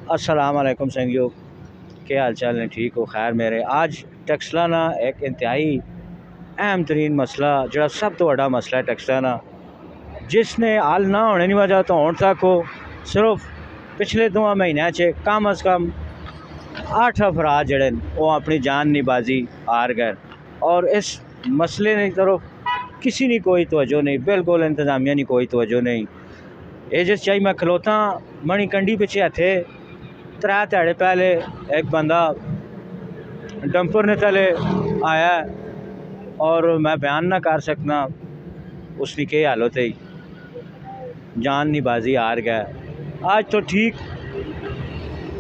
अस्सलाम वालेकुम संगियो, क्या हाल चाल है? ठीक हो? खैर मेरे आज टैक्सलाना एक इंतहाई अहम तरीन मसला जो सब तो बड़ा मसला है टैक्सलाना जिसने हल ना होने की वजह तो होने तक हो सिर्फ पिछले 2 महीनों च कम अज़ कम 8 अफराद जड़े वो अपनी जान निबाजी हार गए और इस मसले की तरफ किसी ने कोई तवज्जो नहीं, बिल्कुल इंतजामिया ने कोई तवज्जो नहीं। ये जिस चाहिए मैं खलोता मणी कंडी पिछे हथे 3 ध्याड़े पहले एक बंदा डंपर ने तले आया और मैं बयान ना कर सकना उसकी क्या हालत है, जान नी बाजी हार गया। आज तो ठीक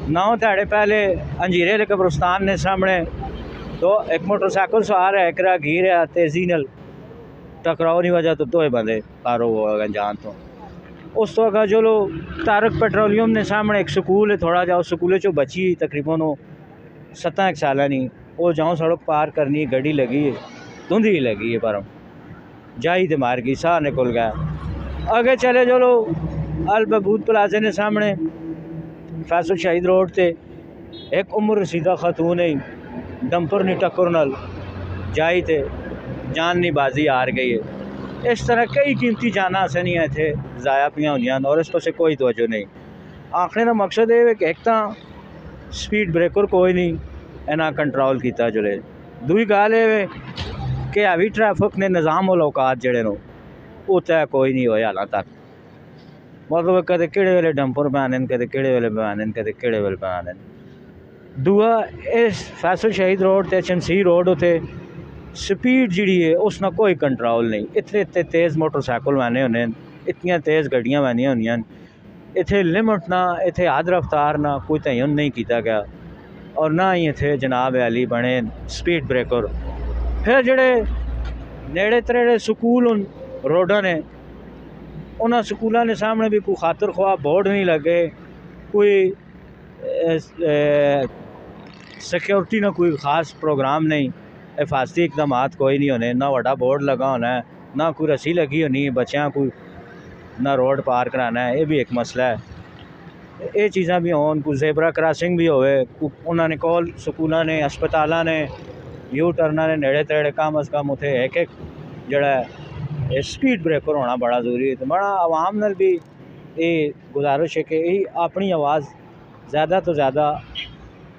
9 ध्याड़े पहले अंजीरे के कब्रिस्तान ने सामने तो एक मोटरसाइकिल सवार है, एक राहगीर है तेजी नल टकराव की वजह तो 2 बंदे पारो हो गए जान तो। उस तो अगर जो लो तारक पेट्रोलियम ने सामने एक स्कूल है, थोड़ा जाओ स्कूल चो बची तकरीबन 7 साल नहीं वो जाओ सड़क पार करनी गड्डी लगी है, धुंधी लगी है पर जाई तो मार गई, साह निकल गया। आगे चले जो लो अल बबूद प्लाजे ने सामने फैसल शहीद रोड से एक उम्र रसीदा खतून है डंपर ने टक्कर नल जाई थे जान नी बाजी हार गई है। इस तरह कई कीमती जाना असनियाँ थे ज़ाया पियाँ होंदियां और इस पर से कोई तवज्जो नहीं। आखने का मकसद ये कि एक तो स्पीड ब्रेकर कोई नहीं इन्हें कंट्रोल किया जुले, दूई गल ये कि हैवी ट्रैफिक ने निज़ाम और औकात जड़े नो वो तय कोई नहीं होया हाल तक। मतलब कदे किहड़े वेले डंपर बनाने, कदे किहड़े वेले बनाने, कदे किहड़े वेले बनाने। दूआ इस फैसल शहीद रोड ते शमसी रोड उत्ते स्पीड जी है उसना कोई कंट्रोल नहीं। इतने इतने तेज़ मोटरसाइकिल मैंने होने, इतनी तेज़ गड्डियाँ मैंने होंदियां, इतने लिमिट ना इतने हद रफ्तार ना कोई तयन नहीं किया गया और ना ही इतने जनाब अली बने स्पीड ब्रेकर। फिर जड़े नेड़े तरेड़े स्कूल रोडा ने उन्होंने स्कूलों ने सामने भी कोई खातर ख्वाह बोर्ड नहीं लगे, कोई सिक्योरिटी ना कोई ख़ास प्रोग्राम नहीं, हिफाजती इकदाम कोई नहीं होने, ना वड़ा बोर्ड लगा होना है, ना कोई रस्सी लगी होनी है बच्चों कोई ना रोड पार कराना है। ये भी एक मसला है। ये चीज़ा भी होन, कोई जेबरा क्रॉसिंग भी होवे, उन्होंने कॉल स्कूलों ने अस्पतालों ने यू टर्ना ने नेड़े तेड़े कम अज़ कम उथे एक एक जड़ा स्पीड ब्रेकर होना बड़ा ज़रूरी है। तो बड़ा आवाम नाल भी ये गुजारिश है कि अपनी आवाज़ ज़्यादा तो ज़्यादा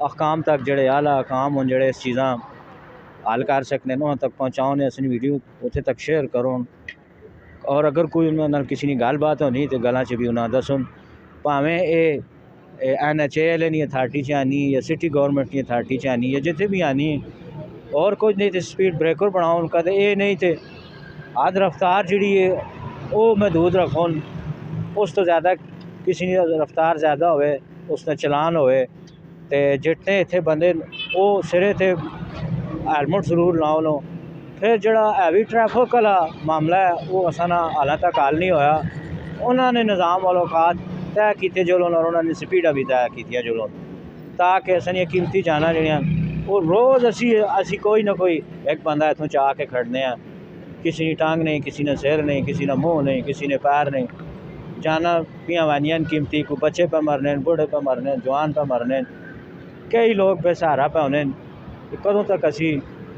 अहकाम तक जड़े आला अहकाम हों जड़े इस चीज़ा हल कर सकते हैं उन्होंने तक पहुँचाओ ने अपनी वीडियो उत्थे तक शेयर करो और अगर कोई उन्होंने किसी की गलबात होनी तो गलों च भी उन्हें दसन, भावें ये NHAL अथॉरिटी च आनी या सिटी गौरमेंट की अथॉरिटी च आनी या जिथे भी आनी और कुछ नहीं तो स्पीड ब्रेकर बनाओ उनका तो ये नहीं तो हद रफ्तार जी है वो महदूद रखो, उस तो ज़्यादा किसी की रफ्तार ज़्यादा होवे उसने चलान होवे तो जितने इतने बंदे वो सिरे थे हेलमेट जरूर लाओ लो। फिर जड़ा हैवी ट्रैफिक वाला मामला है वो असाना हाल तक हल नहीं होया। उन्होंने निज़ाम वालों औकात तय किए जुलों और उन्होंने स्पीडा भी तय की जुलों ताकि असानिया कीमती जाना जड़ियाँ वो रोज़ असी कोई ना कोई एक बंदा इतों चाह के खड़ने हैं, किसी ने टांग नहीं, किसी ने सिर नहीं, किसी ने मुँह नहीं, किसी ने पैर नहीं, जाना पियाँ वानियान कीमती, कोई बच्चे पे मरने, बूढ़े पे मरने, जवान पे मरने, कई लोग बेसहारा पे होने। कदों तक असी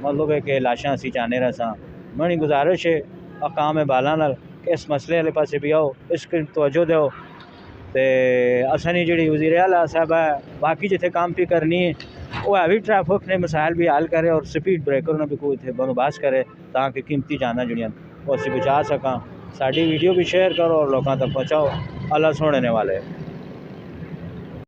मतलब है कि लाशा असी चाहने रहा। मनी गुजारिश है अकाम बाला नाल कि इस मसले वाले पासे भी आओ, इसकी तवज्जो दो तो असनी जी वज़ीर आला साहब है बाकी जिथे काम भी करनी है वो हैवी ट्रैफिक ने मसाइल भी हल करे और स्पीड ब्रेकर ने भी कोई इतने बंदोबस्त करे ताकि कीमती जाना जुड़ियाँ वो असी बचा सका। साड़ी वीडियो भी शेयर करो और लोगों तक पहुँचाओ। अल्लाह सोने वाले।